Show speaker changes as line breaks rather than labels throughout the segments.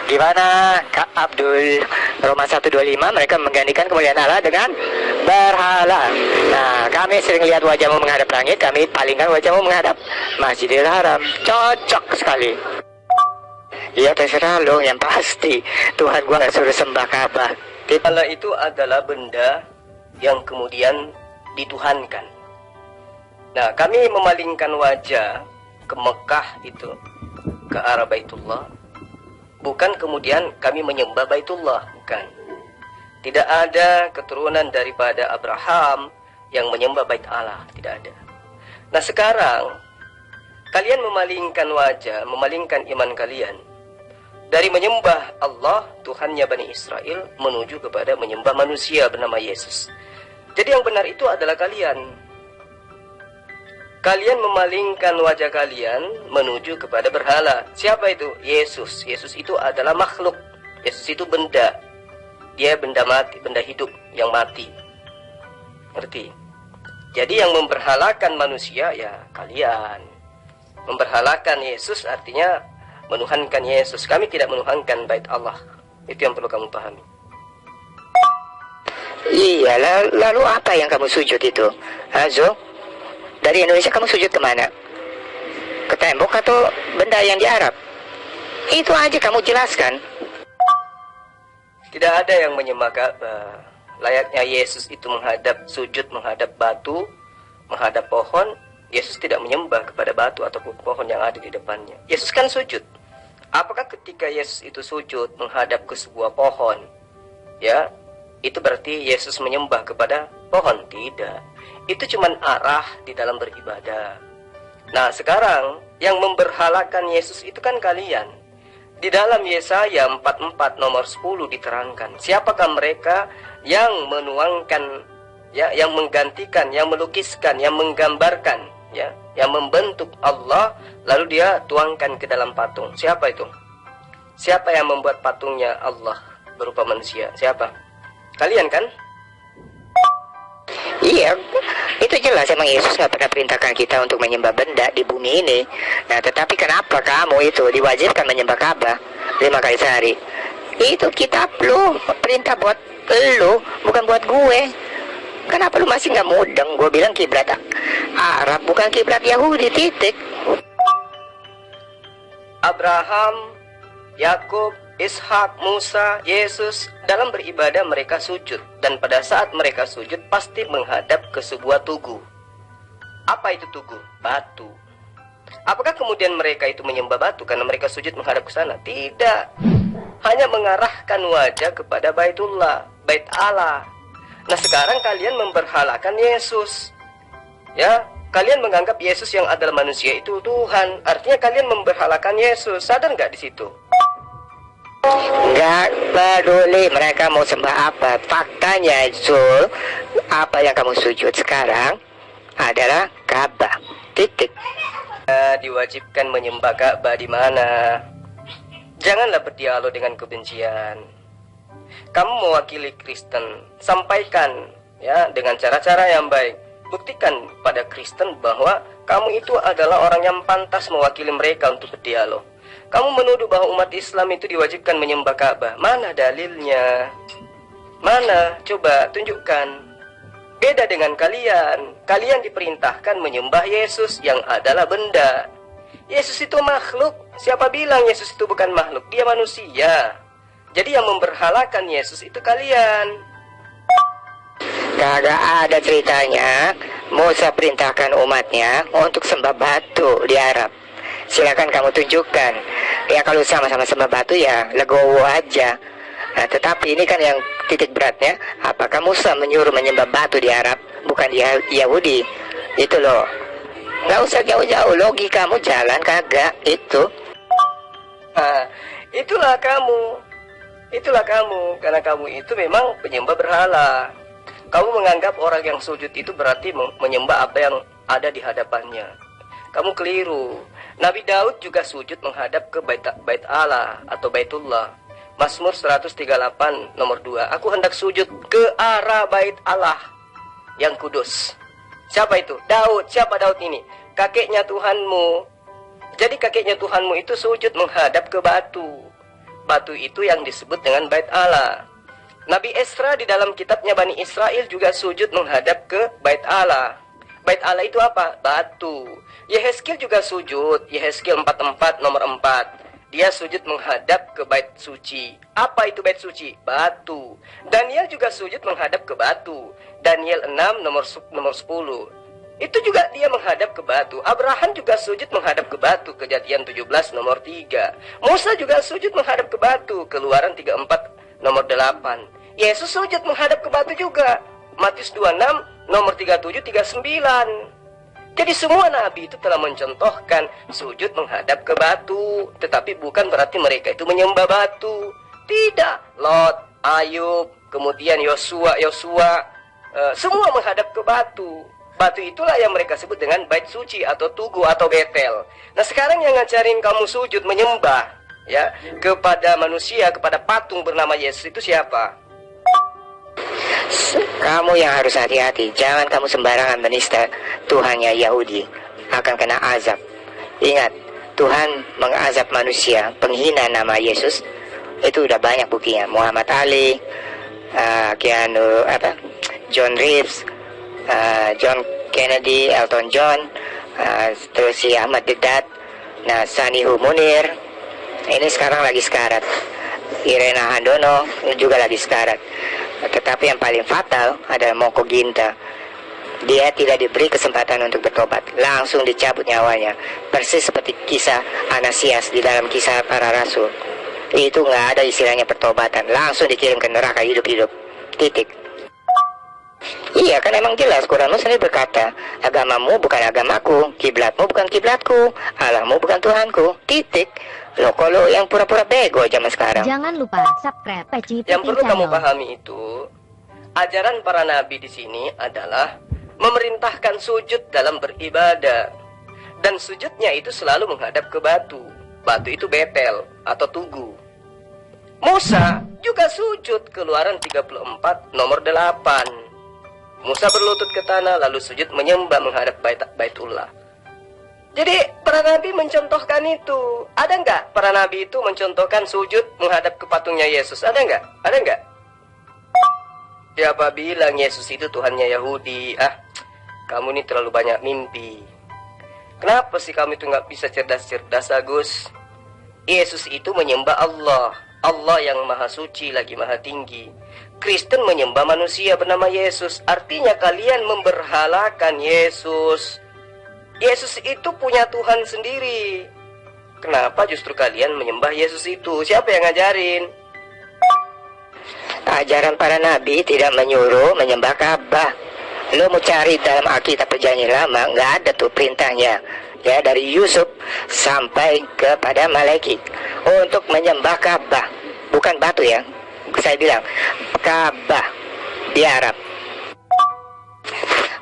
Gimana Kak Abdul? Roma 125 mereka menggantikan kemuliaan Allah dengan berhala. Nah, kami sering lihat wajahmu menghadap langit, kami palingkan wajahmu menghadap Masjidil Haram. Cocok sekali. Ya terserah lo, yang pasti Tuhan gua gak suruh sembah Ka'bah.
Allah itu adalah benda yang kemudian dituhankan. Nah, kami memalingkan wajah ke Mekah itu, ke arah Baitullah. Bukan kemudian kami menyembah Baitullah, bukan. Tidak ada keturunan daripada Abraham yang menyembah Bait Allah, tidak ada. Nah, sekarang kalian memalingkan wajah, memalingkan iman kalian dari menyembah Allah, Tuhannya Bani Israel, menuju kepada menyembah manusia bernama Yesus. Jadi yang benar itu adalah kalian. Kalian memalingkan wajah kalian menuju kepada berhala. Siapa itu? Yesus. Yesus itu adalah makhluk. Yesus itu benda. Dia benda mati, benda hidup yang mati. Ngerti? Jadi yang memberhalakan manusia ya kalian. Memberhalakan Yesus artinya menuhankan Yesus. Kami tidak menuhankan Bait Allah. Itu yang perlu kamu pahami.
Iya, lalu apa yang kamu sujud itu? Azo, dari Indonesia kamu sujud kemana? Ke tembok atau benda yang di Arab? Itu aja kamu jelaskan.
Tidak ada yang menyembah Ka'bah. Layaknya Yesus itu menghadap sujud, menghadap batu, menghadap pohon. Yesus tidak menyembah kepada batu atau pohon yang ada di depannya. Yesus kan sujud. Apakah ketika Yesus itu sujud menghadap ke sebuah pohon, ya, itu berarti Yesus menyembah kepada pohon? Tidak. Itu cuma arah di dalam beribadah. Nah, sekarang yang memberhalakan Yesus itu kan kalian. Di dalam Yesaya 44 nomor 10 diterangkan, siapakah mereka yang menuangkan, ya, yang menggantikan, yang melukiskan, yang menggambarkan, ya, yang membentuk Allah lalu dia tuangkan ke dalam patung. Siapa itu? Siapa yang membuat patungnya Allah berupa manusia? Siapa? Kalian kan?
Iya, itu jelas emang Yesus gak pernah perintahkan kita untuk menyembah benda di bumi ini. Nah, tetapi kenapa kamu itu diwajibkan menyembah Ka'bah 5 kali sehari? Itu kitab lu, perintah buat lu, bukan buat gue. Kenapa lu masih gak mudeng? Gue bilang kiblat Arab, bukan kiblat Yahudi, titik.
Abraham, Yakub, Ishak, Musa, Yesus, dalam beribadah mereka sujud. Dan pada saat mereka sujud pasti menghadap ke sebuah tugu. Apa itu tugu? Batu. Apakah kemudian mereka itu menyembah batu karena mereka sujud menghadap ke sana? Tidak. Hanya mengarahkan wajah kepada Baitullah, Bait Allah. Nah, sekarang kalian memberhalakan Yesus. Ya, kalian menganggap Yesus yang adalah manusia itu Tuhan. Artinya kalian memberhalakan Yesus. Sadar nggak di situ?
Nggak peduli mereka mau sembah apa. Faktanya Zul, apa yang kamu sujud sekarang adalah Ka'bah, titik.
Diwajibkan menyembah Ka'bah di mana? Janganlah berdialog dengan kebencian. Kamu mewakili Kristen, sampaikan, ya, dengan cara-cara yang baik. Buktikan pada Kristen bahwa kamu itu adalah orang yang pantas mewakili mereka untuk berdialog. Kamu menuduh bahwa umat Islam itu diwajibkan menyembah Ka'bah. Mana dalilnya? Mana? Coba tunjukkan. Beda dengan kalian. Kalian diperintahkan menyembah Yesus yang adalah benda. Yesus itu makhluk. Siapa bilang Yesus itu bukan makhluk? Dia manusia. Jadi yang memberhalakan Yesus itu kalian.
Kagak ada ceritanya Musa perintahkan umatnya untuk sembah batu di Arab. Silakan kamu tunjukkan. Ya kalau sama-sama sembah batu ya legowo aja. Nah, tetapi ini kan yang titik beratnya, apakah Musa menyuruh menyembah batu di Arab, bukan di Yahudi? Itu loh. Nggak usah jauh-jauh, logikamu jalan kagak itu.
Nah, itulah kamu. Itulah kamu. Karena kamu itu memang penyembah berhala. Kamu menganggap orang yang sujud itu berarti menyembah apa yang ada di hadapannya. Kamu keliru. Nabi Daud juga sujud menghadap ke Bait Allah atau Baitullah. Mazmur 138 nomor 2. Aku hendak sujud ke arah Bait Allah yang kudus. Siapa itu? Daud. Siapa Daud ini? Kakeknya Tuhanmu. Jadi kakeknya Tuhanmu itu sujud menghadap ke batu. Batu itu yang disebut dengan Bait Allah. Nabi Esra di dalam kitabnya Bani Israel juga sujud menghadap ke Bait Allah. Bait Allah itu apa? Batu. Yehezkiel juga sujud. Yehezkiel 44 nomor 4. Dia sujud menghadap ke bait suci. Apa itu bait suci? Batu. Daniel juga sujud menghadap ke batu. Daniel 6 nomor 10. Itu juga dia menghadap ke batu. Abraham juga sujud menghadap ke batu. Kejadian 17 nomor 3. Musa juga sujud menghadap ke batu. Keluaran 34 nomor 8. Yesus sujud menghadap ke batu juga. Matius 26 nomor 37 39. Jadi semua nabi itu telah mencontohkan sujud menghadap ke batu. Tetapi bukan berarti mereka itu menyembah batu. Tidak. Lot, Ayub, kemudian Yosua, semua menghadap ke batu. Batu itulah yang mereka sebut dengan bait suci atau tugu atau Betel. Nah sekarang yang ngajarin kamu sujud menyembah ya kepada manusia, kepada patung bernama Yesus itu siapa?
Kamu yang harus hati-hati. Jangan kamu sembarangan menista Tuhannya Yahudi, akan kena azab. Ingat, Tuhan mengazab manusia penghina nama Yesus. Itu udah banyak buktinya. Muhammad Ali, John Reeves, John Kennedy, Elton John, terus si Ahmad Deedat, Sanihu Munir. Ini sekarang lagi sekarat. Irena Handono juga lagi sekarat. Tetapi yang paling fatal adalah Moko Ginta. Dia tidak diberi kesempatan untuk bertobat, langsung dicabut nyawanya. Persis seperti kisah Anasias di dalam kisah para rasul. Itu nggak ada istilahnya pertobatan, langsung dikirim ke neraka hidup-hidup. Titik. Iya kan emang jelas Quranmu sendiri berkata, agamamu bukan agamaku, kiblatmu bukan kiblatku, Allahmu bukan Tuhanku. Titik. Loh, kalau yang pura-pura bego zaman sekarang.
Jangan lupa subscribe Peci Putih
Yang perlu
Channel.
kamu pahami itu, ajaran para nabi di sini adalah memerintahkan sujud dalam beribadah. Dan sujudnya itu selalu menghadap ke batu. Batu itu Betel atau tugu. Musa juga sujud, Keluaran 34 nomor 8. Musa berlutut ke tanah lalu sujud menyembah menghadap Baitullah. Jadi para nabi mencontohkan itu. Ada nggak para nabi itu mencontohkan sujud menghadap ke patungnya Yesus? Ada nggak? Ada nggak? Siapa bilang Yesus itu Tuhannya Yahudi? Kamu ini terlalu banyak mimpi. Kenapa sih kamu itu nggak bisa cerdas-cerdas, Agus? Yesus itu menyembah Allah. Allah yang maha suci lagi maha tinggi. Kristen menyembah manusia bernama Yesus. Artinya kalian memberhalakan Yesus. Yesus itu punya Tuhan sendiri. Kenapa justru kalian menyembah Yesus itu? Siapa yang ngajarin?
Ajaran para nabi tidak menyuruh menyembah Ka'bah. Lo mau cari dalam Alkitab Perjanjian Lama, nggak ada tuh perintahnya. Ya, dari Yusuf sampai kepada Malaikat untuk menyembah Ka'bah, bukan batu ya. Saya bilang Ka'bah di Arab.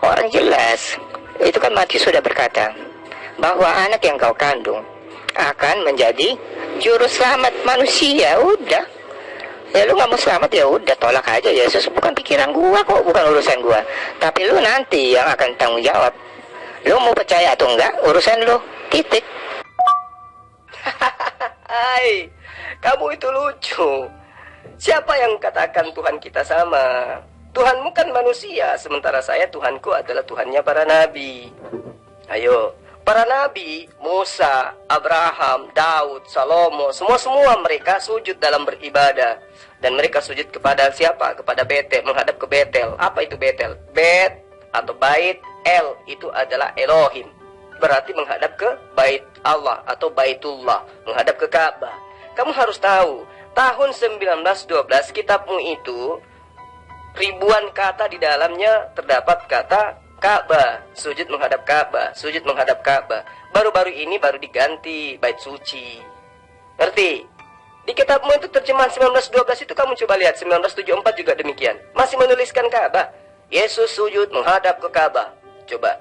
Orang jelas. Itu kan Matius sudah berkata bahwa anak yang kau kandung akan menjadi juru selamat manusia. Udah, ya lu nggak mau selamat ya udah tolak aja Yesus. Bukan pikiran gua kok, bukan urusan gua. Tapi lu nanti yang akan tanggung jawab. Lu mau percaya atau enggak urusan lu. Titik.
Hai, kamu itu lucu. Siapa yang katakan Tuhan kita sama? Tuhanmu kan manusia, sementara saya Tuhanku adalah Tuhannya para nabi. Ayo, para nabi, Musa, Abraham, Daud, Salomo, semua mereka sujud dalam beribadah. Dan mereka sujud kepada siapa? Kepada Betel, menghadap ke Betel. Apa itu Betel? Bet atau Bait El itu adalah Elohim. Berarti menghadap ke Bait Allah atau Baitullah, menghadap ke Ka'bah. Kamu harus tahu, tahun 1912 kitabmu itu ribuan kata di dalamnya terdapat kata Ka'bah, sujud menghadap Ka'bah, sujud menghadap Ka'bah. Baru-baru ini baru diganti bait suci. Ngerti? Di kitabmu itu terjemahan 1912 itu kamu coba lihat, 1974 juga demikian. Masih menuliskan Ka'bah. Yesus sujud menghadap ke Ka'bah. Coba.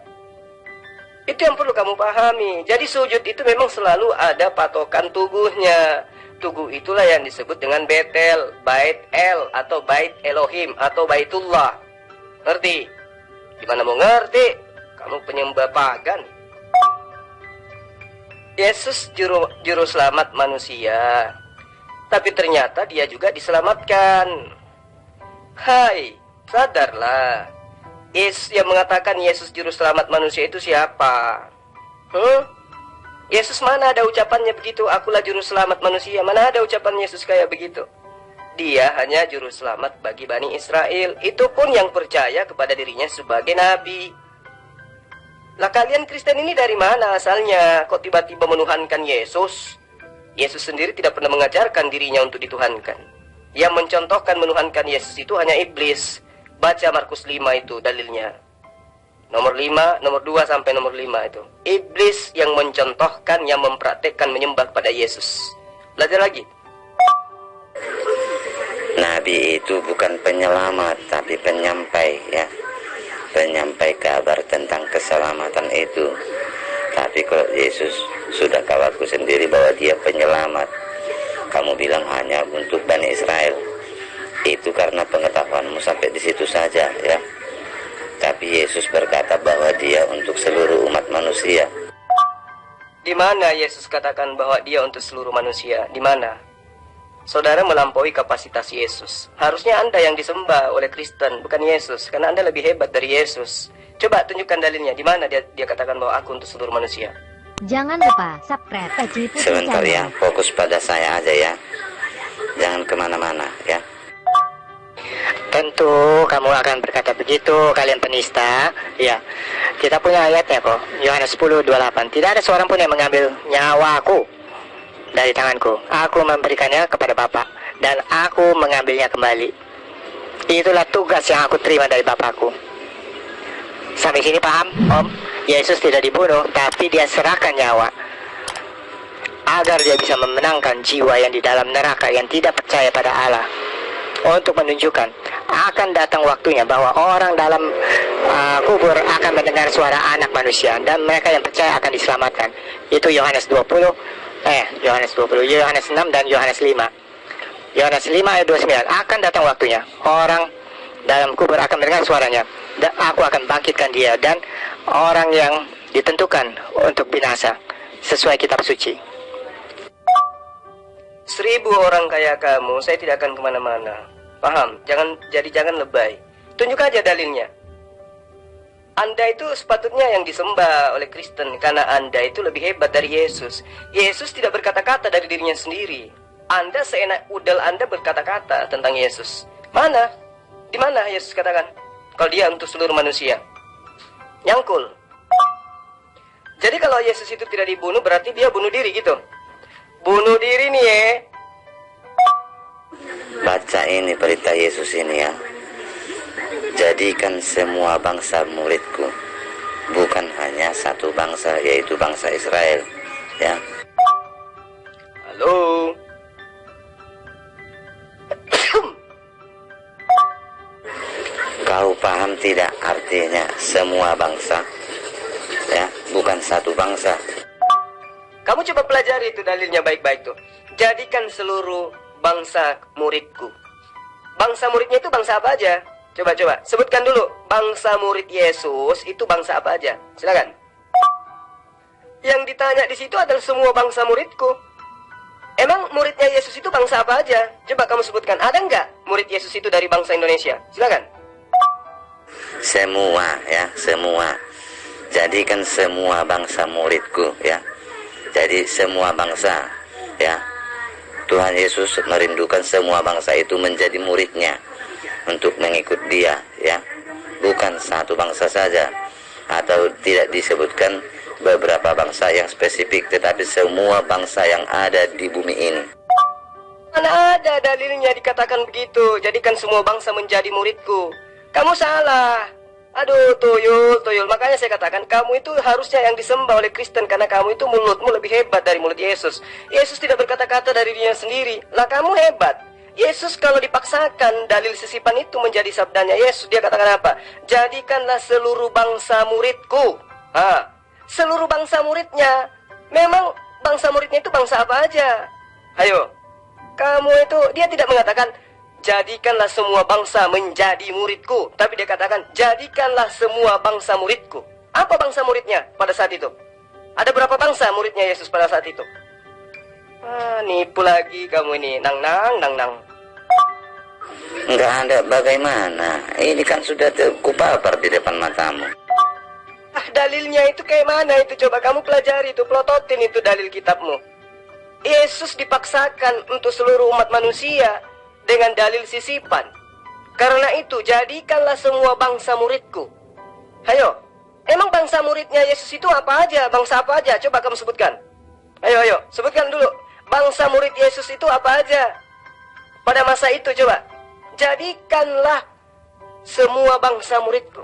Itu yang perlu kamu pahami. Jadi sujud itu memang selalu ada patokan tubuhnya. Tugu itulah yang disebut dengan Betel, Bait El, atau Bait Elohim, atau Baitullah. Ngerti? Gimana mau ngerti? Kamu penyembah pagan. Yesus juru selamat manusia. tapi ternyata dia juga diselamatkan. Hai, sadarlah. Yesus yang mengatakan Yesus juru selamat manusia itu siapa? Yesus mana ada ucapannya begitu? Akulah juru selamat manusia. Mana ada ucapan Yesus kayak begitu? Dia hanya juru selamat bagi Bani Israel. Itu pun yang percaya kepada dirinya sebagai nabi. Lah kalian Kristen ini dari mana asalnya? Kok tiba-tiba menuhankan Yesus? Yesus sendiri tidak pernah mengajarkan dirinya untuk dituhankan. Yang mencontohkan menuhankan Yesus itu hanya iblis. Baca Markus 5 itu dalilnya. Nomor 5, nomor 2 sampai nomor 5 itu. Iblis yang mencontohkan, yang mempraktekkan menyembah kepada Yesus. Belajar lagi.
Nabi itu bukan penyelamat, tapi penyampai, ya. Penyampai kabar tentang keselamatan itu. Tapi kalau Yesus sudah kabarku sendiri bahwa dia penyelamat. Kamu bilang hanya untuk Bani Israel. Itu karena pengetahuanmu sampai di situ saja, ya. Tapi Yesus berkata bahwa dia untuk seluruh umat manusia.
Di mana Yesus katakan bahwa dia untuk seluruh manusia? Di mana? Saudara melampaui kapasitas Yesus. Harusnya Anda yang disembah oleh Kristen, bukan Yesus, karena Anda lebih hebat dari Yesus. Coba tunjukkan dalilnya. Di mana dia katakan bahwa aku untuk seluruh manusia?
Jangan lupa subscribe Peci Putih
Sebentar
Channel.
ya, fokus pada saya aja ya. Jangan kemana-mana ya.
Tentu kamu akan berkata begitu, kalian penista. Ya, kita punya ayatnya kok. Yohanes 10:28. Tidak ada seorang pun yang mengambil nyawaku dari tanganku. Aku memberikannya kepada Bapa, dan aku mengambilnya kembali. Itulah tugas yang aku terima dari Bapakku. Sampai sini paham, Om? Yesus tidak dibunuh, tapi dia serahkan nyawa agar dia bisa memenangkan jiwa yang di dalam neraka yang tidak percaya pada Allah. Untuk menunjukkan akan datang waktunya bahwa orang dalam kubur akan mendengar suara anak manusia, dan mereka yang percaya akan diselamatkan. Itu Yohanes 20, Yohanes 6 dan Yohanes 5. Yohanes 5 ayat 29. Akan datang waktunya orang dalam kubur akan mendengar suaranya, dan aku akan bangkitkan dia dan orang yang ditentukan untuk binasa sesuai kitab suci.
1000 orang kayak kamu, saya tidak akan kemana-mana. Paham? Jangan lebay. Tunjuk aja dalilnya. Anda itu sepatutnya yang disembah oleh Kristen, karena Anda itu lebih hebat dari Yesus. Yesus tidak berkata-kata dari dirinya sendiri. Anda seenak udel Anda berkata-kata tentang Yesus. Mana? Di mana Yesus katakan kalau dia untuk seluruh manusia? Nyangkul. Jadi kalau Yesus itu tidak dibunuh, berarti dia bunuh diri gitu. Bunuh diri nih ya.
Baca ini berita Yesus ini ya. Jadikan semua bangsa muridku. Bukan hanya satu bangsa, yaitu bangsa Israel. Ya.
Halo.
Kau paham tidak artinya semua bangsa? Ya, bukan satu bangsa.
Kamu coba pelajari itu dalilnya baik-baik tuh. Jadikan seluruh bangsa muridku. Bangsa muridnya itu bangsa apa aja? Coba sebutkan dulu. Bangsa murid Yesus itu bangsa apa aja? Silakan. Yang ditanya di situ adalah semua bangsa muridku. Emang muridnya Yesus itu bangsa apa aja? Coba kamu sebutkan. Ada nggak murid Yesus itu dari bangsa Indonesia? Silakan.
Semua ya, semua. Jadikan semua bangsa muridku ya. Jadi semua bangsa ya. Tuhan Yesus merindukan semua bangsa itu menjadi muridnya untuk mengikut dia ya. Bukan satu bangsa saja, atau tidak disebutkan beberapa bangsa yang spesifik, tetapi semua bangsa yang ada di bumi ini.
Mana ada dalilnya dikatakan begitu? Jadikan semua bangsa menjadi muridku. Kamu salah. Aduh, tuyul. Makanya saya katakan kamu itu harusnya yang disembah oleh Kristen, karena kamu itu mulutmu lebih hebat dari mulut Yesus. Yesus tidak berkata-kata dari dirinya sendiri. Lah kamu hebat. Yesus kalau dipaksakan dalil sisipan itu menjadi sabdanya Yesus, dia katakan apa? Jadikanlah seluruh bangsa muridku. Seluruh bangsa muridnya. Memang bangsa muridnya itu bangsa apa aja? Ayo. Kamu itu, dia tidak mengatakan jadikanlah semua bangsa menjadi muridku, tapi dia katakan jadikanlah semua bangsa muridku. Apa bangsa muridnya pada saat itu? Ada berapa bangsa muridnya Yesus pada saat itu? Nipu lagi kamu ini, nang.
Nggak ada bagaimana. Ini kan sudah kupapar di depan matamu.
Dalilnya itu kayak mana itu? Coba kamu pelajari itu, pelototin itu dalil kitabmu. Yesus dipaksakan untuk seluruh umat manusia dengan dalil sisipan. Karena itu, jadikanlah semua bangsa muridku. Ayo, emang bangsa muridnya Yesus itu apa aja? Bangsa apa aja? Coba kamu sebutkan. Ayo, sebutkan dulu. Bangsa murid Yesus itu apa aja? Pada masa itu, coba. Jadikanlah semua bangsa muridku.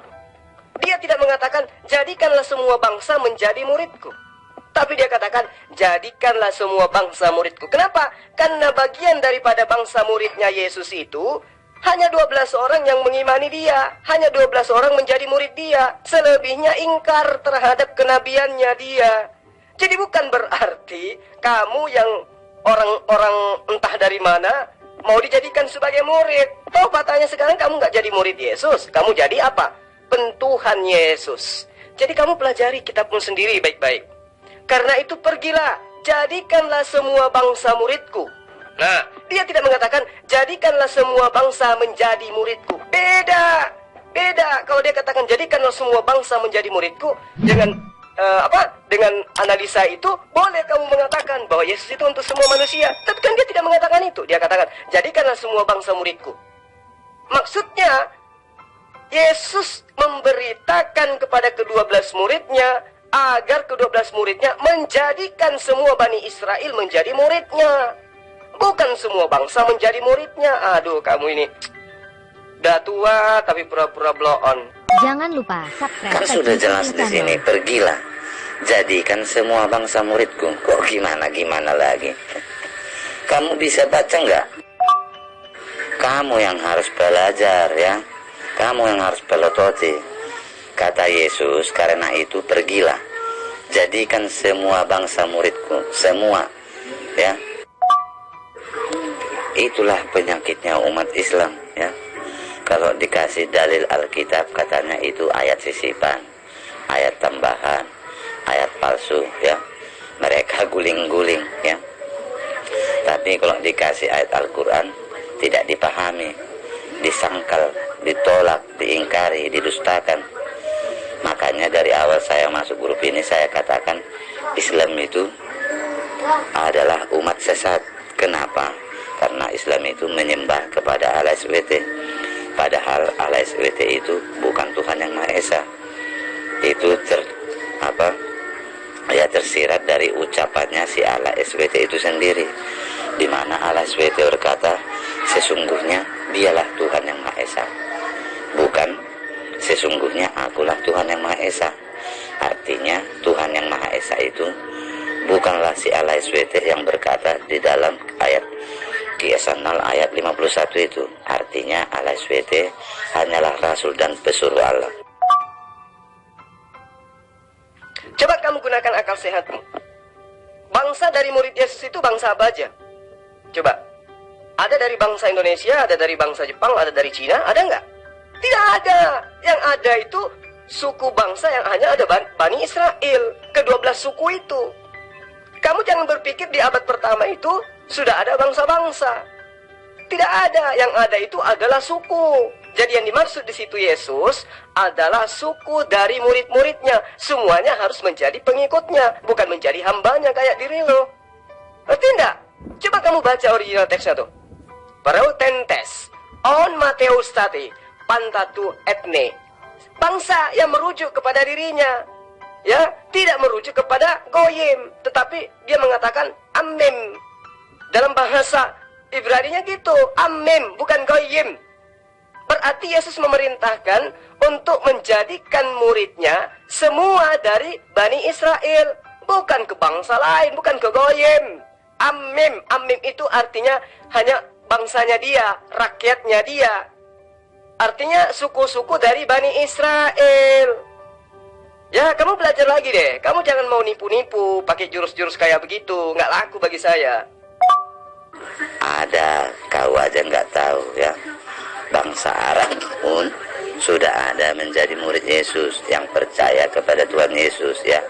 Dia tidak mengatakan, jadikanlah semua bangsa menjadi muridku. Tapi dia katakan, jadikanlah semua bangsa muridku. Kenapa? Karena bagian daripada bangsa muridnya Yesus itu, hanya 12 orang yang mengimani dia. Hanya 12 orang menjadi murid dia. Selebihnya ingkar terhadap kenabiannya dia. Jadi bukan berarti kamu yang orang-orang entah dari mana mau dijadikan sebagai murid. Toh katanya sekarang kamu nggak jadi murid Yesus. Kamu jadi apa? Pentuhan Yesus. Jadi kamu pelajari kitabmu sendiri baik-baik. Karena itu pergilah, jadikanlah semua bangsa muridku. Nah, dia tidak mengatakan, jadikanlah semua bangsa menjadi muridku. Beda. Kalau dia katakan, jadikanlah semua bangsa menjadi muridku, dengan dengan analisa itu, boleh kamu mengatakan bahwa Yesus itu untuk semua manusia. Tapi kan dia tidak mengatakan itu. Dia katakan, jadikanlah semua bangsa muridku. Maksudnya, Yesus memberitakan kepada ke-12 muridnya agar ke-12 muridnya menjadikan semua Bani Israel menjadi muridnya. Bukan semua bangsa menjadi muridnya. Aduh, kamu ini udah tua tapi pura-pura blow on.
Jangan lupa subscribe.
Kan sudah jelas di sini, pergilah. Jadikan semua bangsa muridku. Kok gimana lagi? Kamu bisa baca nggak? Kamu yang harus belajar ya. Kamu yang harus pelototi. Kata Yesus, karena itu pergilah. Jadikan semua bangsa muridku. Semua. Ya. Itulah penyakitnya umat Islam. Ya. Kalau dikasih dalil Alkitab, katanya itu ayat sisipan. Ayat tambahan. Ayat palsu. Ya. Mereka guling-guling. Ya. Tapi kalau dikasih ayat Al-Quran, tidak dipahami. Disangkal, ditolak, diingkari, didustakan. Makanya dari awal saya masuk grup ini, saya katakan Islam itu adalah umat sesat. Kenapa? Karena Islam itu menyembah kepada Allah SWT. Padahal Allah SWT itu bukan Tuhan yang Maha Esa. Itu tersirat dari ucapannya si Allah SWT itu sendiri, di mana Allah SWT berkata, sesungguhnya dialah Tuhan yang Maha Esa, bukan sesungguhnya akulah Tuhan yang Maha Esa. Artinya Tuhan yang Maha Esa itu bukanlah si Allah SWT yang berkata di dalam ayat Kisah 0 ayat 51 itu. Artinya Allah SWT hanyalah Rasul dan pesuruh Allah.
Coba kamu gunakan akal sehatmu. Bangsa dari murid Yesus itu bangsa apa aja? Coba. Ada dari bangsa Indonesia, ada dari bangsa Jepang, ada dari Cina, ada nggak? Tidak ada. Yang ada itu suku bangsa yang hanya ada Bani Israel. Ke-12 suku itu. Kamu jangan berpikir di abad pertama itu sudah ada bangsa-bangsa. Tidak ada. Yang ada itu adalah suku. Jadi yang dimaksud di situ Yesus adalah suku dari murid-muridnya. Semuanya harus menjadi pengikutnya, bukan menjadi hambanya kayak diri lo. Ngerti enggak? Coba kamu baca original teksnya tuh. Parautentes on Mateus tati pantatu etne. Bangsa yang merujuk kepada dirinya, ya, tidak merujuk kepada goyim, tetapi dia mengatakan amim. Dalam bahasa Ibrani-nya gitu, amim, bukan goyim. Berarti Yesus memerintahkan untuk menjadikan muridnya semua dari Bani Israel, bukan ke bangsa lain, bukan ke goyim. Amim, amim itu artinya hanya bangsanya dia, rakyatnya dia. Artinya suku-suku dari Bani Israel. Ya, kamu belajar lagi deh. Kamu jangan mau nipu-nipu pakai jurus-jurus kayak begitu. Nggak laku bagi saya.
Ada, kau aja nggak tahu ya. Bangsa Arab pun sudah ada menjadi murid Yesus yang percaya kepada Tuhan Yesus ya.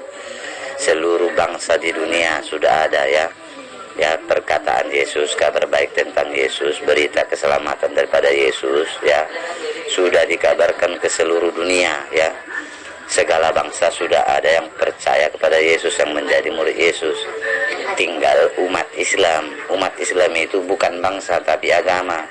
Seluruh bangsa di dunia sudah ada ya. ya perkataan Yesus, kabar baik tentang Yesus, berita keselamatan daripada Yesus ya sudah dikabarkan ke seluruh dunia ya. Segala bangsa sudah ada yang percaya kepada Yesus, yang menjadi murid Yesus. Tinggal umat Islam. Umat Islam itu bukan bangsa tapi agama.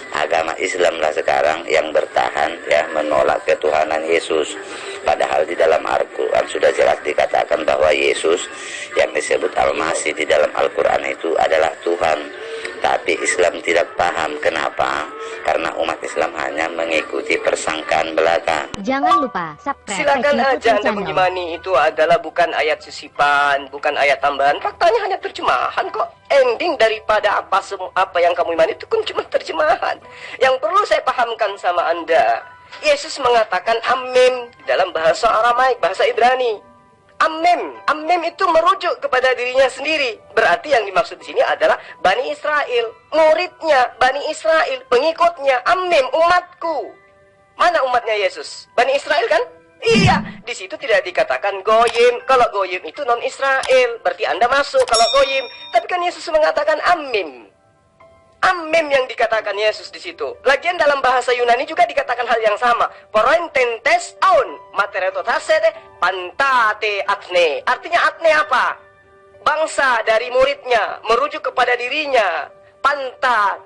Agama Islamlah sekarang yang bertahan ya menolak ketuhanan Yesus. Padahal di dalam Al-Quran sudah jelas dikatakan bahwa Yesus yang disebut Al-Masih di dalam Al-Quran itu adalah Tuhan. Tapi Islam tidak paham. Kenapa? Karena umat Islam hanya mengikuti persangkaan belaka.
Jangan lupa subscribe
Silakan
Peci
aja
Putih
Anda
Channel.
mengimani itu adalah bukan ayat sisipan, bukan ayat tambahan. Faktanya hanya terjemahan kok. Ending daripada apa yang kamu imani itu kan cuma terjemahan. Yang perlu saya pahamkan sama Anda, Yesus mengatakan amin dalam bahasa Aramaik, bahasa Ibrani. Amin itu merujuk kepada dirinya sendiri. Berarti yang dimaksud di sini adalah Bani Israel, muridnya Bani Israel, pengikutnya. Amin, umatku. Mana umatnya Yesus? Bani Israel kan? Iya, di situ tidak dikatakan goyim. Kalau goyim itu non Israel, berarti Anda masuk kalau goyim. Tapi kan Yesus mengatakan amin. Amin yang dikatakan Yesus di situ. Lagian dalam bahasa Yunani juga dikatakan hal yang sama. Porointentes aun materetotase pantate atne. Artinya atne apa? Bangsa dari muridnya, merujuk kepada dirinya. Panta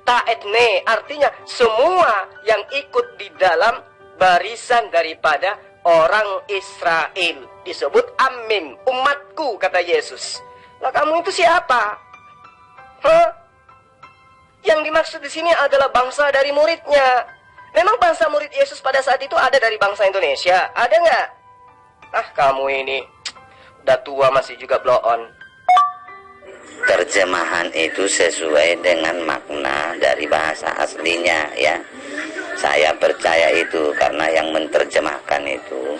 ta etne. Artinya semua yang ikut di dalam barisan daripada orang Israel. Disebut amin, umatku kata Yesus. Lah kamu itu siapa? Hah? Yang dimaksud di sini adalah bangsa dari muridnya. Memang bangsa murid Yesus pada saat itu ada dari bangsa Indonesia? Ada nggak? Ah, kamu ini udah tua masih juga blow on.
Terjemahan itu sesuai dengan makna dari bahasa aslinya ya. Saya percaya itu karena yang menerjemahkan itu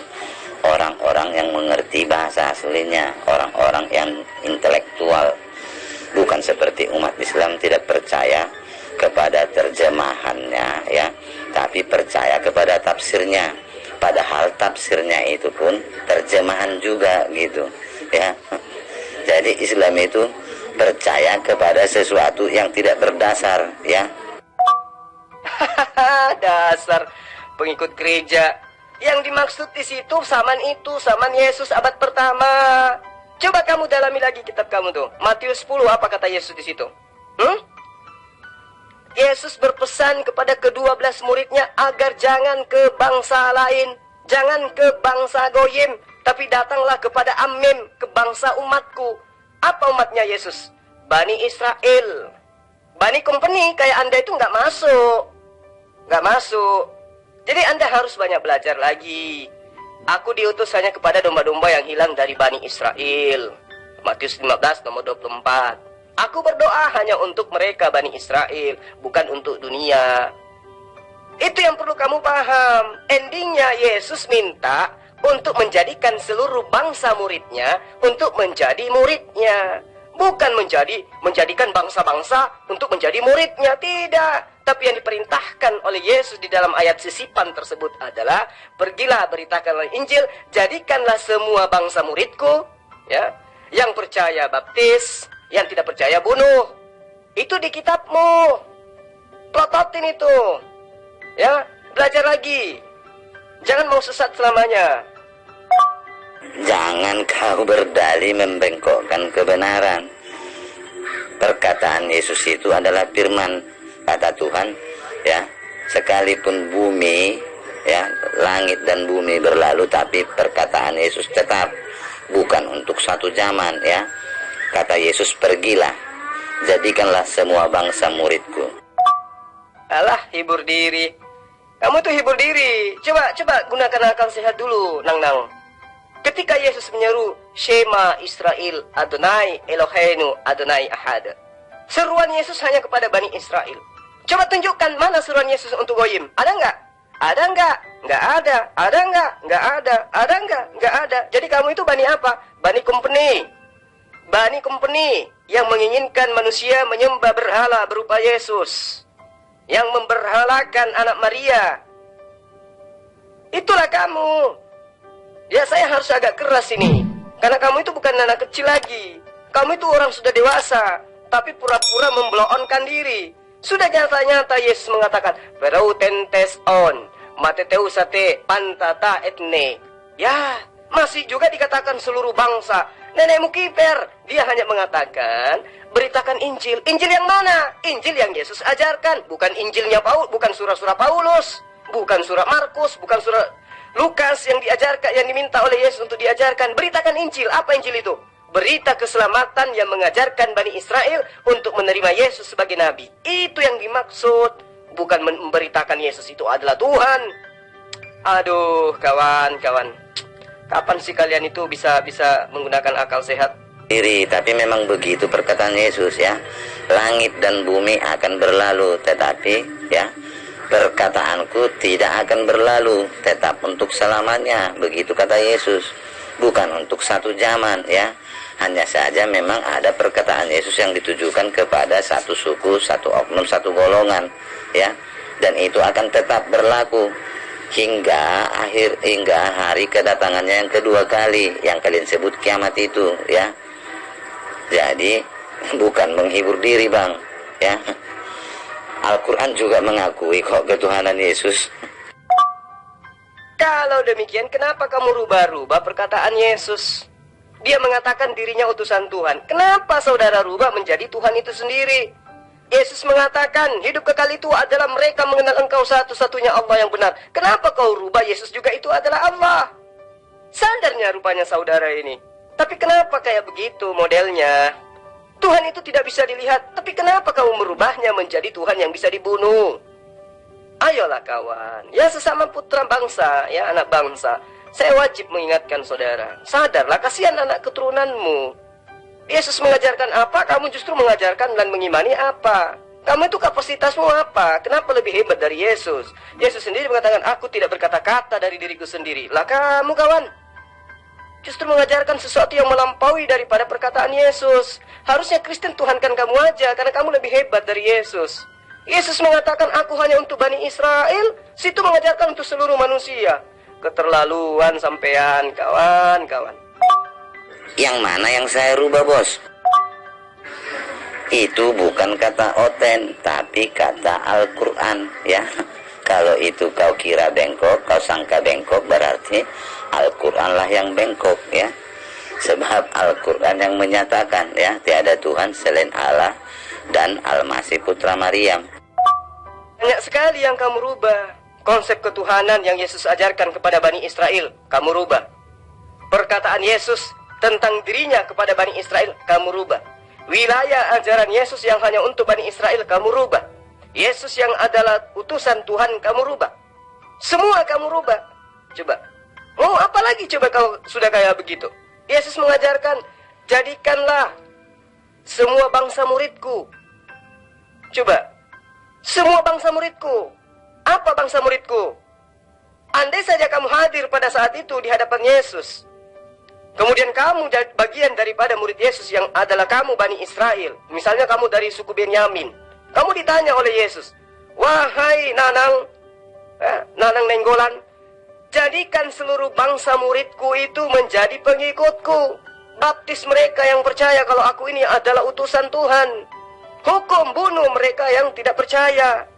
orang-orang yang mengerti bahasa aslinya, orang-orang yang intelektual. Bukan seperti umat Islam tidak percaya kepada terjemahannya ya, tapi percaya kepada tafsirnya. Padahal tafsirnya itu pun terjemahan juga gitu ya. Jadi Islam itu percaya kepada sesuatu yang tidak berdasar ya.
Dasar pengikut gereja. Yang dimaksud di situ zaman Yesus abad pertama. Coba kamu dalami lagi kitab kamu tuh. Matius 10 apa kata Yesus di situ? Yesus berpesan kepada ke-12 muridnya agar jangan ke bangsa lain, jangan ke bangsa goyim, tapi datanglah kepada Amim, ke bangsa umatku. Apa umatnya Yesus? Bani Israel. Bani company kayak Anda itu nggak masuk. Jadi Anda harus banyak belajar lagi. Aku diutus hanya kepada domba-domba yang hilang dari Bani Israel. Matius 15 nomor 24. Aku berdoa hanya untuk mereka Bani Israel, bukan untuk dunia. Itu yang perlu kamu paham. Endingnya Yesus minta untuk menjadikan seluruh bangsa muridnya untuk menjadi muridnya. Bukan menjadikan bangsa-bangsa untuk menjadi muridnya, tidak. Tapi yang diperintahkan oleh Yesus di dalam ayat sisipan tersebut adalah, pergilah beritakanlah Injil, jadikanlah semua bangsa muridku, ya. Yang percaya baptis, yang tidak percaya bunuh. Itu di kitabmu. Plototin itu. Ya, belajar lagi. Jangan mau sesat selamanya.
Jangan kau berdalih membengkokkan kebenaran. Perkataan Yesus itu adalah firman, kata Tuhan, ya. Sekalipun bumi, ya, langit dan bumi berlalu, tapi perkataan Yesus tetap. Bukan untuk satu zaman, ya. Kata Yesus, pergilah, jadikanlah semua bangsa muridku.
Alah, hibur diri. Kamu tuh hibur diri. Coba gunakan akal sehat dulu, Nang. Ketika Yesus menyeru, Shema Israel, Adonai Eloheinu, Adonai Ahad. Seruan Yesus hanya kepada Bani Israel. Coba tunjukkan mana seruan Yesus untuk goyim. Ada nggak? Ada nggak? Nggak ada. Ada nggak? Nggak ada. Ada nggak? Nggak ada. Jadi kamu itu Bani apa? Bani company. Bani company yang menginginkan manusia menyembah berhala berupa Yesus, yang memberhalakan anak Maria. Itulah kamu. Ya, saya harus agak keras ini, karena kamu itu bukan anak kecil lagi. Kamu itu orang sudah dewasa, tapi pura-pura membelonkan diri. Sudah nyata-nyata Yesus mengatakan, "Perautentes on, mateteusate pantata etne." Ya, masih juga dikatakan seluruh bangsa. Nenekmu kiper, dia hanya mengatakan, beritakan Injil. Injil yang mana? Injil yang Yesus ajarkan, bukan Injilnya Paulus, bukan surah-surah Paulus, bukan surah Markus, bukan surah Lukas yang diajarkan, yang diminta oleh Yesus untuk diajarkan. Beritakan Injil. Apa Injil itu? Berita keselamatan yang mengajarkan Bani Israel untuk menerima Yesus sebagai Nabi. Itu yang dimaksud. Bukan memberitakan Yesus itu adalah Tuhan. Aduh, kawan-kawan. Kapan sih kalian itu bisa menggunakan akal sehat?
Tapi memang begitu perkataan Yesus ya. Langit dan bumi akan berlalu, tetapi ya, perkataanku tidak akan berlalu, tetap untuk selamanya. Begitu kata Yesus. Bukan untuk satu zaman ya. Hanya saja memang ada perkataan Yesus yang ditujukan kepada satu suku, satu oknum, satu golongan ya. Dan itu akan tetap berlaku hingga hari kedatangannya yang kedua kali, yang kalian sebut kiamat itu ya. Jadi bukan menghibur diri, Bang ya. Al-Quran juga mengakui kok ketuhanan Yesus.
Kalau demikian, kenapa kamu rubah-rubah perkataan Yesus? Dia mengatakan dirinya utusan Tuhan. Kenapa saudara rubah menjadi Tuhan itu sendiri? Yesus mengatakan hidup kekal itu adalah mereka mengenal Engkau satu-satunya Allah yang benar. Kenapa kau rubah Yesus juga itu adalah Allah? Sadarnya rupanya saudara ini. Tapi kenapa kayak begitu modelnya? Tuhan itu tidak bisa dilihat. Tapi kenapa kamu merubahnya menjadi Tuhan yang bisa dibunuh? Ayolah kawan, ya sesama putra bangsa, ya anak bangsa. Saya wajib mengingatkan saudara, sadarlah, kasihan anak keturunanmu. Yesus mengajarkan apa, kamu justru mengajarkan dan mengimani apa? Kamu itu kapasitasmu apa? Kenapa lebih hebat dari Yesus? Yesus sendiri mengatakan, aku tidak berkata-kata dari diriku sendiri. Lah kamu kawan, justru mengajarkan sesuatu yang melampaui daripada perkataan Yesus. Harusnya Kristen Tuhankan kamu aja, karena kamu lebih hebat dari Yesus. Yesus mengatakan, aku hanya untuk Bani Israel. Situ mengajarkan untuk seluruh manusia. Keterlaluan sampean, kawan-kawan.
Yang mana yang saya rubah, bos? Itu bukan kata Oten, tapi kata Al-Quran ya. Kalau itu kau kira bengkok, kau sangka bengkok, berarti Al-Quran lah yang bengkok ya. Sebab Al-Quran yang menyatakan ya, tiada Tuhan selain Allah dan Al-Masih Putra Maryam.
Banyak sekali yang kamu rubah. Konsep ketuhanan yang Yesus ajarkan kepada Bani Israel, kamu rubah. Perkataan Yesus tentang dirinya kepada Bani Israel, kamu rubah. Wilayah ajaran Yesus yang hanya untuk Bani Israel, kamu rubah. Yesus yang adalah utusan Tuhan, kamu rubah. Semua kamu rubah. Coba, mau apa lagi coba kau sudah kayak begitu? Yesus mengajarkan, jadikanlah semua bangsa muridku. Coba, semua bangsa muridku. Apa bangsa muridku? Andai saja kamu hadir pada saat itu di hadapan Yesus, kemudian kamu bagian daripada murid Yesus yang adalah kamu Bani Israel. Misalnya kamu dari suku Benyamin. Kamu ditanya oleh Yesus, wahai Nanang, Nanang Nenggolan, jadikan seluruh bangsa muridku itu menjadi pengikutku. Baptis mereka yang percaya kalau aku ini adalah utusan Tuhan. Hukum bunuh mereka yang tidak percaya.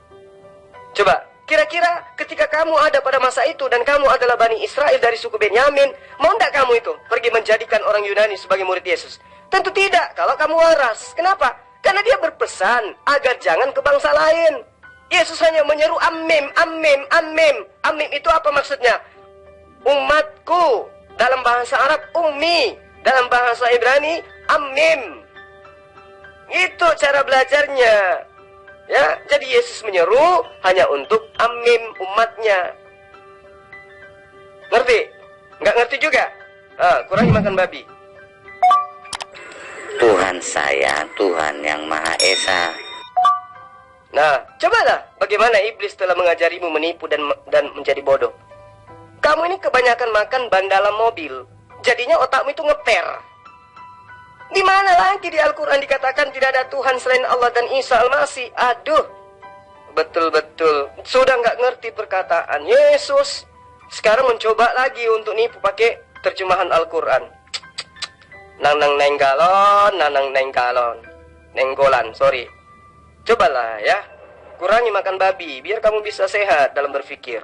Coba, kira-kira ketika kamu ada pada masa itu dan kamu adalah Bani Israel dari suku Benyamin, mau tidak kamu itu pergi menjadikan orang Yunani sebagai murid Yesus? Tentu tidak, kalau kamu waras. Kenapa? Karena dia berpesan agar jangan ke bangsa lain. Yesus hanya menyeru amim, amim, amim. Amim itu apa maksudnya? Umatku. Dalam bahasa Arab, ummi. Dalam bahasa Ibrani, amim. Itu cara belajarnya. Ya, jadi Yesus menyeru hanya untuk amim umatnya. Ngerti? Nggak ngerti juga? Kurangi makan babi.
Tuhan saya, Tuhan yang Maha Esa.
Nah, cobalah bagaimana iblis telah mengajarimu menipu dan menjadi bodoh. Kamu ini kebanyakan makan ban dalam mobil, jadinya otakmu itu ngeper. Di mana lagi di Al-Quran dikatakan tidak ada Tuhan selain Allah dan Isa Al-Masih? Aduh, betul-betul sudah nggak ngerti perkataan Yesus. Sekarang mencoba lagi untuk nipu pakai terjemahan Al-Quran. Nanang nenggalon, nanang nenggalon. Nenggolan, sorry. Cobalah ya, kurangi makan babi, biar kamu bisa sehat dalam berpikir.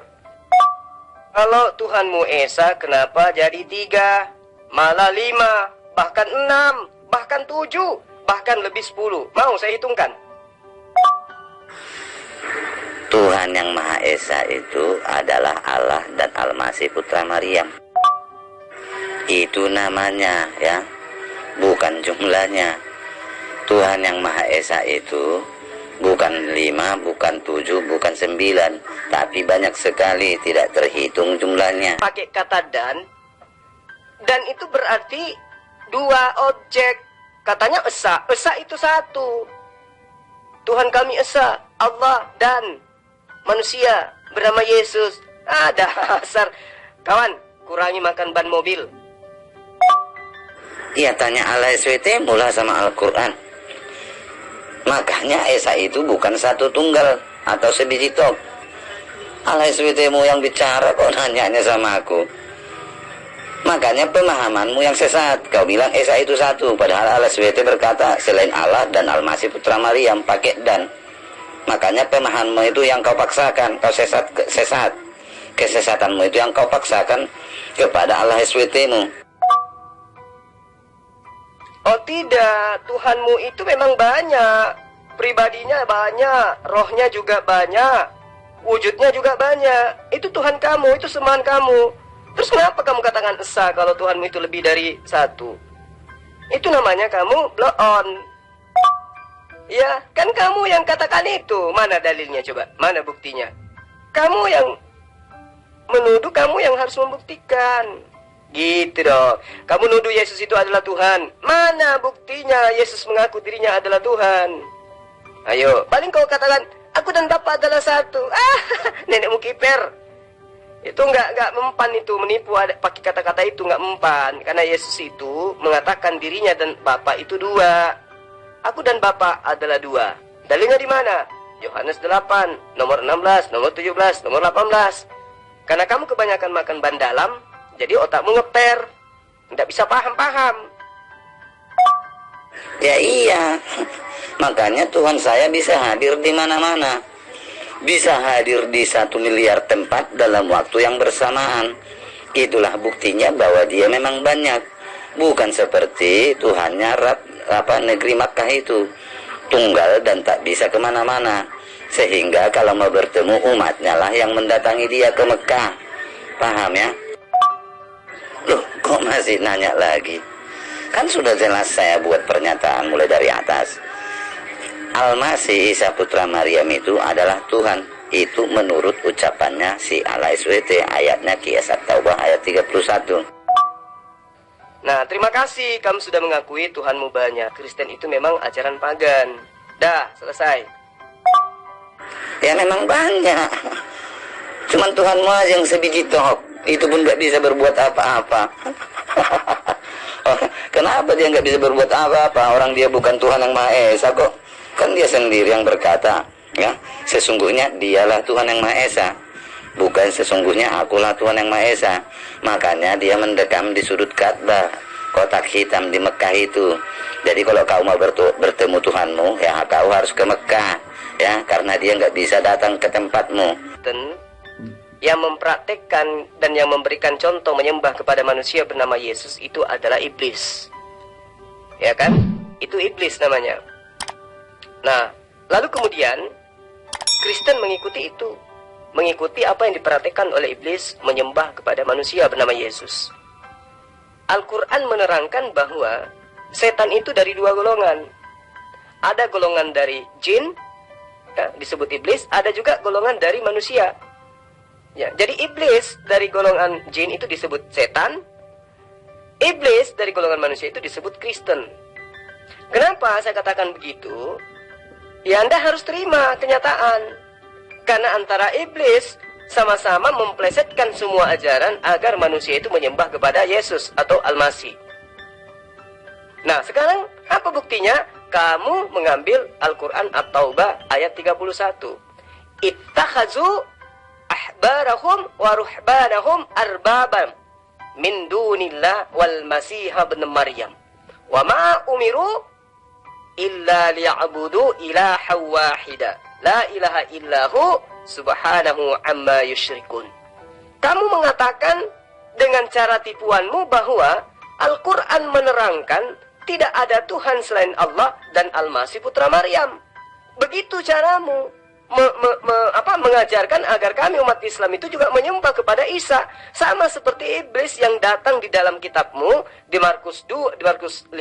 Kalau Tuhanmu Esa, kenapa jadi 3, malah 5, bahkan 6, bahkan 7, bahkan lebih 10? Mau saya hitungkan?
Tuhan yang Maha Esa itu adalah Allah dan Al-Masih Putra Maryam. Itu namanya ya, bukan jumlahnya. Tuhan yang Maha Esa itu bukan 5, bukan 7, bukan 9, tapi banyak sekali, tidak terhitung jumlahnya.
Pakai kata dan itu berarti 2 objek. Katanya Esa, Esa itu 1. Tuhan kami Esa, Allah dan manusia bernama Yesus. Dasar. Kawan, kurangi makan ban mobil.
Ya tanya al-SWT mula sama Al-Quran. Makanya Esa itu bukan satu tunggal atau sebiji tok. Al-SWT mu yang bicara kok nanyanya sama aku. Makanya pemahamanmu yang sesat. Kau bilang Esa itu 1, padahal al-SWT berkata selain Allah dan Al-Masih Putra Maryam pakai dan. Makanya pemahamanmu itu yang kau paksakan, kau sesat. Kesesatanmu itu yang kau paksakan kepada al-SWT-mu.
Oh tidak, Tuhanmu itu memang banyak. Pribadinya banyak, rohnya juga banyak, wujudnya juga banyak. Itu Tuhan kamu, itu semahan kamu. Terus kenapa kamu katakan Esa kalau Tuhanmu itu lebih dari 1? Itu namanya kamu blow on. Ya, kan kamu yang katakan itu. Mana dalilnya coba? Mana buktinya? Kamu yang menuduh, kamu yang harus membuktikan. Gitu dong. Kamu nuduh Yesus itu adalah Tuhan. Mana buktinya Yesus mengaku dirinya adalah Tuhan? Ayo, paling kau katakan aku dan Bapa adalah 1. Nenekmu kiper. Itu enggak mempan, itu menipu. Pakai kata-kata itu enggak mempan. Karena Yesus itu mengatakan dirinya dan Bapa itu 2. Aku dan Bapa adalah 2. Dalilnya di mana? Yohanes 8, nomor 16, nomor 17, nomor 18. Karena kamu kebanyakan makan ban dalam, jadi otakmu ngeper, nggak bisa paham-paham.
Ya iya, makanya Tuhan saya bisa hadir di mana-mana. Bisa hadir di 1 miliar tempat dalam waktu yang bersamaan. Itulah buktinya bahwa dia memang banyak. Bukan seperti Tuhannya negeri Makkah itu, tunggal dan tak bisa kemana-mana. Sehingga kalau mau bertemu umatnya lah yang mendatangi dia ke Mekah. Paham ya? Loh, kok masih nanya lagi? Kan sudah jelas saya buat pernyataan mulai dari atas. Al-Masih Isa Putra Maryam itu adalah Tuhan. Itu menurut ucapannya si al-SWT, ayatnya Qiyas At-Taubah ayat 31.
Nah, terima kasih kamu sudah mengakui Tuhanmu banyak. Kristen itu memang ajaran pagan. Dah, selesai.
Ya memang banyak. Cuman Tuhanmu aja yang sebiji tok. Itu pun gak bisa berbuat apa-apa. Kenapa dia gak bisa berbuat apa-apa? Orang dia bukan Tuhan yang Maha Esa kok. Kan dia sendiri yang berkata, ya, sesungguhnya dialah Tuhan yang Maha Esa, bukan sesungguhnya akulah Tuhan yang Maha Esa. Makanya dia mendekam di sudut Ka'bah, kotak hitam di Mekah itu. Jadi kalau kau mau bertemu Tuhanmu, ya kau harus ke Mekah, ya, karena dia nggak bisa datang ke tempatmu.
Yang mempraktekkan dan yang memberikan contoh menyembah kepada manusia bernama Yesus itu adalah iblis. Ya kan? Itu iblis namanya. Nah, lalu kemudian Kristen mengikuti itu. Mengikuti apa yang dipraktekkan oleh iblis, menyembah kepada manusia bernama Yesus. Al-Quran menerangkan bahwa setan itu dari 2 golongan. Ada golongan dari jin, ya, disebut iblis. Ada juga golongan dari manusia. Ya, jadi iblis dari golongan jin itu disebut setan. Iblis dari golongan manusia itu disebut Kristen. Kenapa saya katakan begitu? Ya, Anda harus terima kenyataan. Karena antara iblis sama-sama memplesetkan semua ajaran agar manusia itu menyembah kepada Yesus atau Al-Masih. Nah, sekarang apa buktinya? Kamu mengambil Al-Quran At-Taubah ayat 31. Ittakhazu ahbarahum wa ruhbanahum arbabam min dunillah wal masih ibn Maryam. Wa ma umiru illa liya'budu ilaha wahida. La ilaha illahu subhanahu amma yusyrikun. Kamu mengatakan dengan cara tipuanmu bahwa Al-Quran menerangkan tidak ada Tuhan selain Allah dan Al-Masih putra Maryam. Begitu caramu mengajarkan agar kami umat Islam itu juga menyembah kepada Isa. Sama seperti iblis yang datang di dalam kitabmu di Markus 5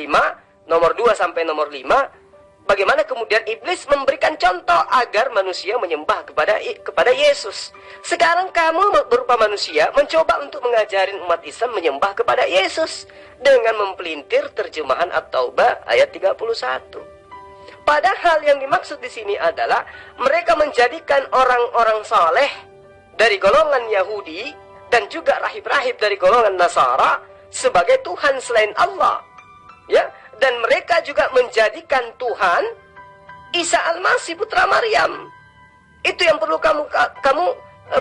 nomor 2 sampai nomor 5. Bagaimana kemudian iblis memberikan contoh agar manusia menyembah kepada Yesus. Sekarang kamu berupa manusia mencoba untuk mengajarin umat Islam menyembah kepada Yesus dengan mempelintir terjemahan At-Taubah ayat 31. Padahal yang dimaksud di sini adalah mereka menjadikan orang-orang saleh dari golongan Yahudi dan juga rahib-rahib dari golongan Nasara sebagai Tuhan selain Allah. Ya, dan mereka juga menjadikan Tuhan Isa Al-Masih putra Maryam. Itu yang perlu kamu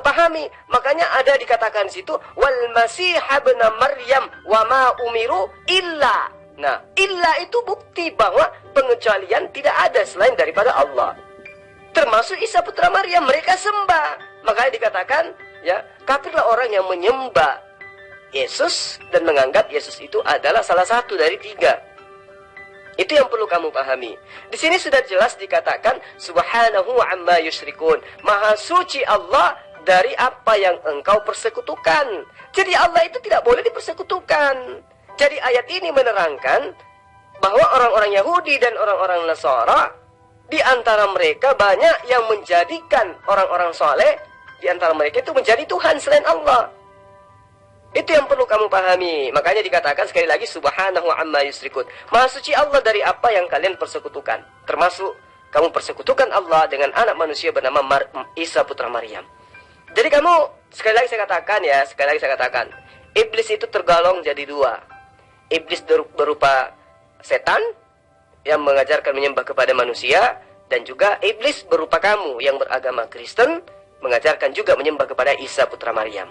pahami. Makanya ada dikatakan di situ wal masih ibn Maryam wa ma umiru illa. Nah, illa itu bukti bahwa pengecualian tidak ada selain daripada Allah. Termasuk Isa putra Maryam mereka sembah. Makanya dikatakan ya, kafirlah orang yang menyembah Yesus dan menganggap Yesus itu adalah salah satu dari 3. Itu yang perlu kamu pahami. Di sini sudah jelas dikatakan subhanahu amma yusyrikun. Maha suci Allah dari apa yang engkau persekutukan. Jadi Allah itu tidak boleh dipersekutukan. Jadi ayat ini menerangkan bahwa orang-orang Yahudi dan orang-orang Nasara di antara mereka banyak yang menjadikan orang-orang saleh di antara mereka itu menjadi Tuhan selain Allah. Itu yang perlu kamu pahami. Makanya dikatakan sekali lagi subhanahu amma yusyrikun. Maha suci Allah dari apa yang kalian persekutukan. Termasuk kamu persekutukan Allah dengan anak manusia bernama Isa putra Maryam. Jadi kamu, sekali lagi saya katakan, iblis itu tergolong jadi 2. Iblis berupa setan yang mengajarkan menyembah kepada manusia, dan juga iblis berupa kamu yang beragama Kristen mengajarkan juga menyembah kepada Isa putra Maryam.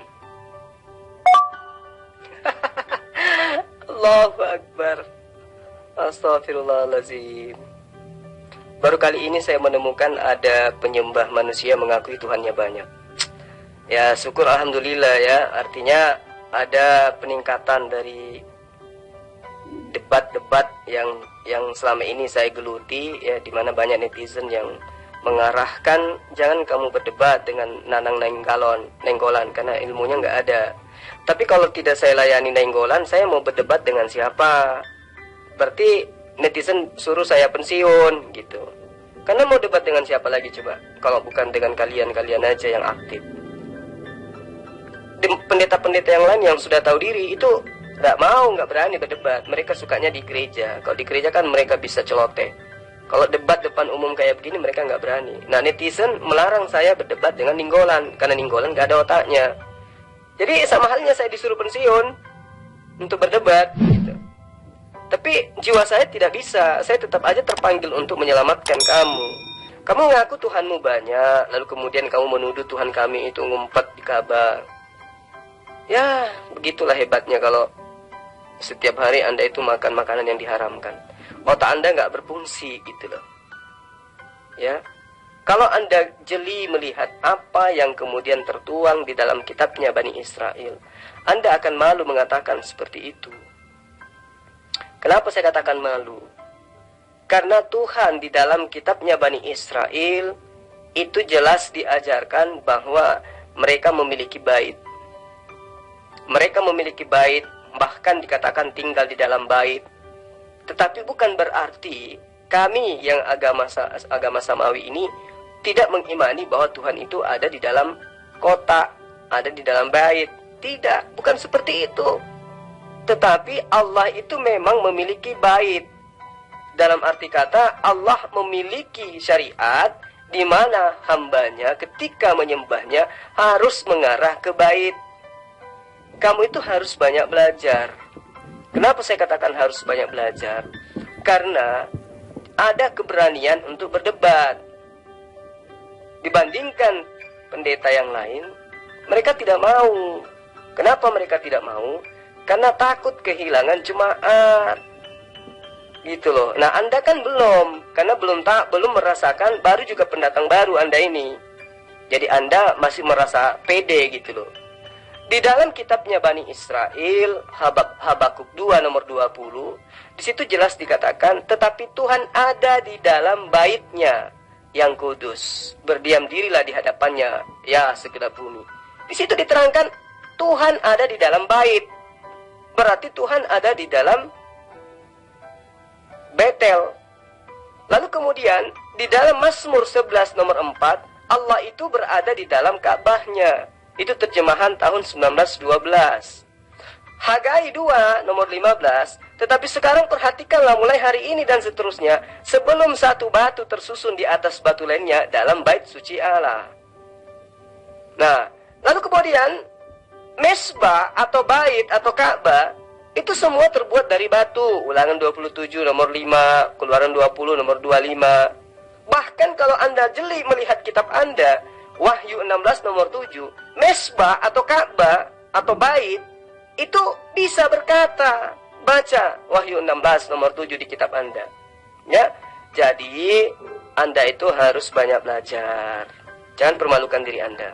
Allahu Akbar. Astaghfirullahaladzim. Baru kali ini saya menemukan ada penyembah manusia mengakui Tuhannya banyak. Ya syukur alhamdulillah ya. Artinya ada peningkatan dari debat-debat yang selama ini saya geluti ya, di mana banyak netizen yang mengarahkan jangan kamu berdebat dengan nanang nenggolan karena ilmunya nggak ada. Tapi kalau tidak saya layani nenggolan, saya mau berdebat dengan siapa? Berarti netizen suruh saya pensiun gitu. Karena mau debat dengan siapa lagi coba? Kalau bukan dengan kalian aja yang aktif. Pendeta-pendeta yang lain yang sudah tahu diri itu nggak berani berdebat. Mereka sukanya di gereja. Kalau di gereja kan mereka bisa celoteh. Kalau debat depan umum kayak begini mereka nggak berani. Nah, netizen melarang saya berdebat dengan ninggolan karena ninggolan nggak ada otaknya. Jadi sama halnya saya disuruh pensiun untuk berdebat gitu. Tapi jiwa saya tidak bisa. Saya tetap aja terpanggil untuk menyelamatkan kamu. Kamu ngaku Tuhanmu banyak, lalu kemudian kamu menuduh Tuhan kami itu ngumpet di Ka'bah. Ya, begitulah hebatnya kalau setiap hari Anda itu makan makanan yang diharamkan. Otak Anda nggak berfungsi gitu loh. Ya. Kalau Anda jeli melihat apa yang kemudian tertuang di dalam kitabnya Bani Israel, Anda akan malu mengatakan seperti itu. Kenapa saya katakan malu? Karena Tuhan di dalam kitabnya Bani Israel itu jelas diajarkan bahwa mereka memiliki bait. Mereka memiliki bait, bahkan dikatakan tinggal di dalam bait. Tetapi bukan berarti kami yang agama samawi ini tidak mengimani bahwa Tuhan itu ada di dalam kota, ada di dalam bait. Tidak, bukan seperti itu. Tetapi Allah itu memang memiliki bait. Dalam arti kata Allah memiliki syariat di mana hambanya ketika menyembahnya harus mengarah ke bait. Kamu itu harus banyak belajar. Kenapa saya katakan harus banyak belajar? Karena ada keberanian untuk berdebat. Dibandingkan pendeta yang lain, mereka tidak mau. Kenapa mereka tidak mau? Karena takut kehilangan jemaat. Gitu loh. Nah, Anda kan belum, karena belum merasakan, baru juga pendatang baru Anda ini. Jadi Anda masih merasa pede gitu loh. Di dalam kitabnya Bani Israel, Habakuk 2 nomor 20, di situ jelas dikatakan, tetapi Tuhan ada di dalam bait-Nya yang kudus. Berdiam dirilah di hadapannya, ya segenap bumi. Di situ diterangkan, Tuhan ada di dalam bait. Berarti Tuhan ada di dalam Betel. Lalu kemudian, di dalam Mazmur 11 nomor 4, Allah itu berada di dalam Ka'bahnya. Itu terjemahan tahun 1912. Hagai 2 nomor 15, tetapi sekarang perhatikanlah mulai hari ini dan seterusnya, sebelum satu batu tersusun di atas batu lainnya dalam bait suci Allah. Nah, lalu kemudian mesbah atau bait atau Ka'bah itu semua terbuat dari batu. Ulangan 27 nomor 5, Keluaran 20 nomor 25. Bahkan kalau Anda jeli melihat kitab Anda, Wahyu 16 nomor 7, mesbah atau Ka'bah atau bait itu bisa berkata. Baca Wahyu 16 nomor 7 di kitab Anda. Ya. Jadi Anda itu harus banyak belajar. Jangan permalukan diri Anda.